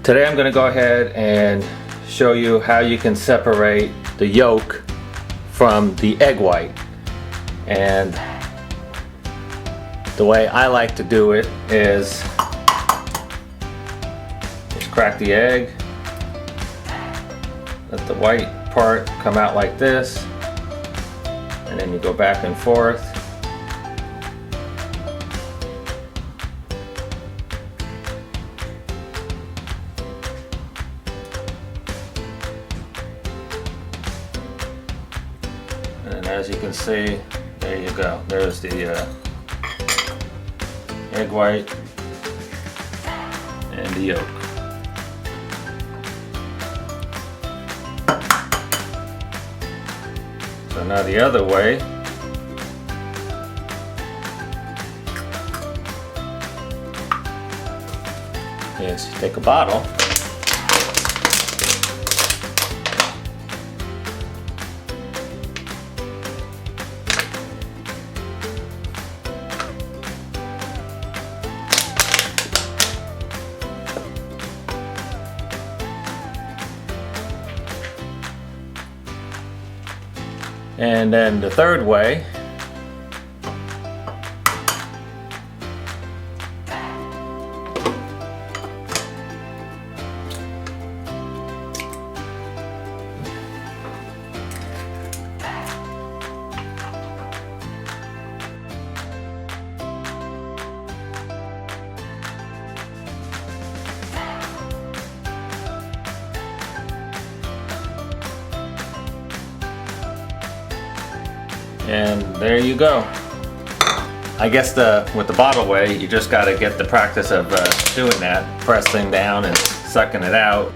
Today I'm going to go ahead and show you how you can separate the yolk from the egg white. And the way I like to do it is just crack the egg, let the white part come out like this, and then you go back and forth. And as you can see, there you go. There's the egg white and the yolk. So now the other way, is you take a bottle, and then the third way, and there you go. I guess with the bottle way, you just got to get the practice of doing that, pressing down and sucking it out.